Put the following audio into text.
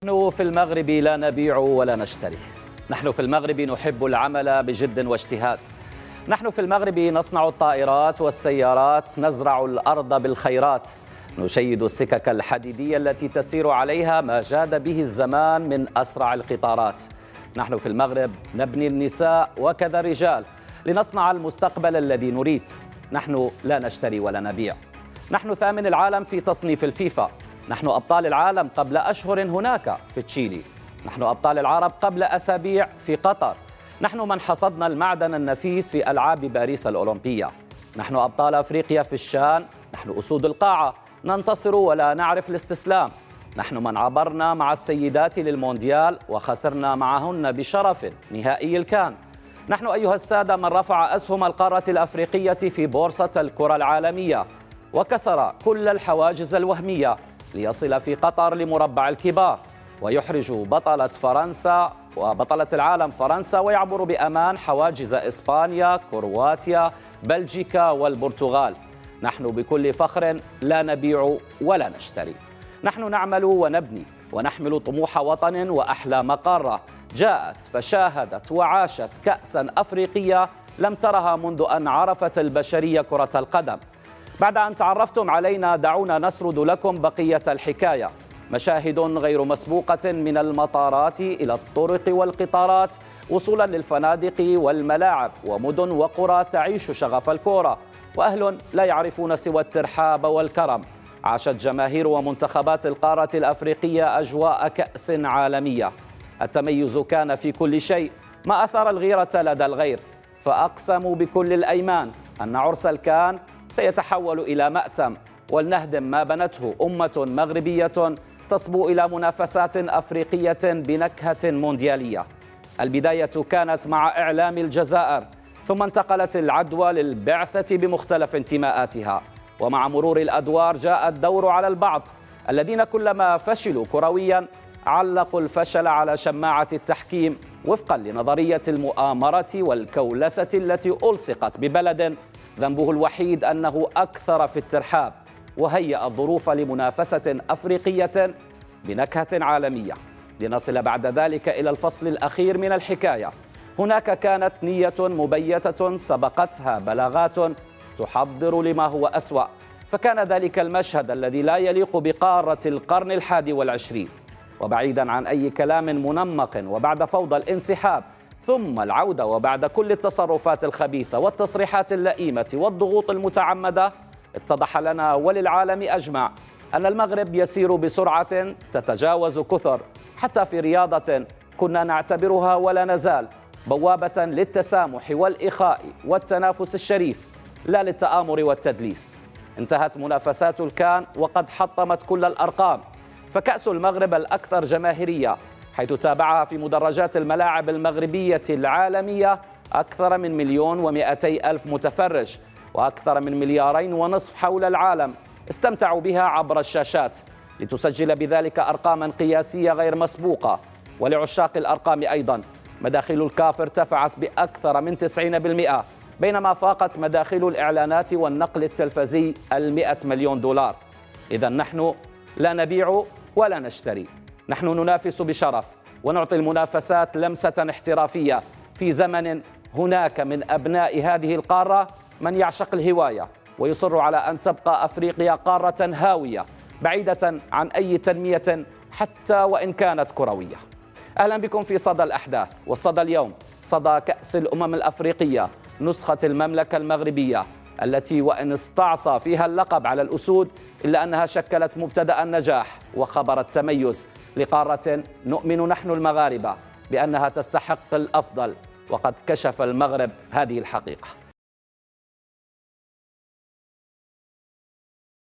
نحن في المغرب لا نبيع ولا نشتري. نحن في المغرب نحب العمل بجد واجتهاد. نحن في المغرب نصنع الطائرات والسيارات، نزرع الأرض بالخيرات، نشيد السكك الحديدية التي تسير عليها ما جاد به الزمان من أسرع القطارات. نحن في المغرب نبني النساء وكذا الرجال لنصنع المستقبل الذي نريد. نحن لا نشتري ولا نبيع. نحن ثامن العالم في تصنيف الفيفا. نحن أبطال العالم قبل أشهر هناك في تشيلي. نحن أبطال العرب قبل أسابيع في قطر. نحن من حصدنا المعدن النفيس في ألعاب باريس الأولمبية. نحن أبطال أفريقيا في الشان. نحن أسود القاعة، ننتصر ولا نعرف الاستسلام. نحن من عبرنا مع السيدات للمونديال وخسرنا معهن بشرف نهائي الكان. نحن أيها السادة من رفع أسهم القارة الأفريقية في بورصة الكرة العالمية وكسر كل الحواجز الوهمية ليصل في قطر لمربع الكبار ويحرج بطلة فرنسا وبطلة العالم فرنسا ويعبر بأمان حواجز إسبانيا، كرواتيا، بلجيكا والبرتغال. نحن بكل فخر لا نبيع ولا نشتري. نحن نعمل ونبني ونحمل طموح وطن وأحلام قارة جاءت فشاهدت وعاشت كأسا أفريقية لم ترها منذ أن عرفت البشرية كرة القدم. بعد أن تعرفتم علينا دعونا نسرد لكم بقية الحكاية. مشاهد غير مسبوقة من المطارات إلى الطرق والقطارات وصولا للفنادق والملاعب ومدن وقرى تعيش شغف الكورة وأهل لا يعرفون سوى الترحاب والكرم. عاشت جماهير ومنتخبات القارة الأفريقية أجواء كأس عالمية. التميز كان في كل شيء، ما أثار الغيرة لدى الغير، فأقسموا بكل الأيمان أن عرس الكان سيتحول إلى مأتم ولنهدم ما بنته أمة مغربية تصبو إلى منافسات أفريقية بنكهة مونديالية. البداية كانت مع إعلام الجزائر، ثم انتقلت العدوى للبعثة بمختلف انتماءاتها، ومع مرور الأدوار جاء الدور على البعض الذين كلما فشلوا كرويا علقوا الفشل على شماعة التحكيم وفقا لنظرية المؤامرة والكولسة التي ألصقت ببلد ذنبه الوحيد أنه أكثر في الترحاب وهيأ الظروف لمنافسة أفريقية بنكهة عالمية. لنصل بعد ذلك إلى الفصل الأخير من الحكاية. هناك كانت نية مبيتة سبقتها بلاغات تحضر لما هو أسوأ، فكان ذلك المشهد الذي لا يليق بقارة القرن ال21. وبعيدا عن أي كلام منمق وبعد فوضى الانسحاب ثم العودة وبعد كل التصرفات الخبيثة والتصريحات اللئيمة والضغوط المتعمدة، اتضح لنا وللعالم أجمع أن المغرب يسير بسرعة تتجاوز كثر، حتى في رياضة كنا نعتبرها ولا نزال بوابة للتسامح والإخاء والتنافس الشريف لا للتآمر والتدليس. انتهت منافسات الكان وقد حطمت كل الأرقام، فكأس المغرب الأكثر جماهيرية حيث تابعها في مدرجات الملاعب المغربية العالمية أكثر من 1,200,000 متفرج، وأكثر من 2.5 مليار حول العالم استمتعوا بها عبر الشاشات، لتسجل بذلك أرقاما قياسية غير مسبوقة. ولعشاق الأرقام أيضا مداخل الكاف ارتفعت بأكثر من 90%، بينما فاقت مداخل الإعلانات والنقل التلفزي 100 مليون دولار. إذن نحن لا نبيع ولا نشتري. نحن ننافس بشرف ونعطي المنافسات لمسة احترافية في زمن هناك من أبناء هذه القارة من يعشق الهواية ويصر على أن تبقى أفريقيا قارة هاوية بعيدة عن أي تنمية حتى وإن كانت كروية. أهلا بكم في صدى الأحداث، والصدى اليوم صدى كأس الأمم الأفريقية نسخة المملكة المغربية التي وإن استعصى فيها اللقب على الأسود إلا أنها شكلت مبتدأ النجاح وخبر التميز لقارة نؤمن نحن المغاربة بأنها تستحق الأفضل، وقد كشف المغرب هذه الحقيقة.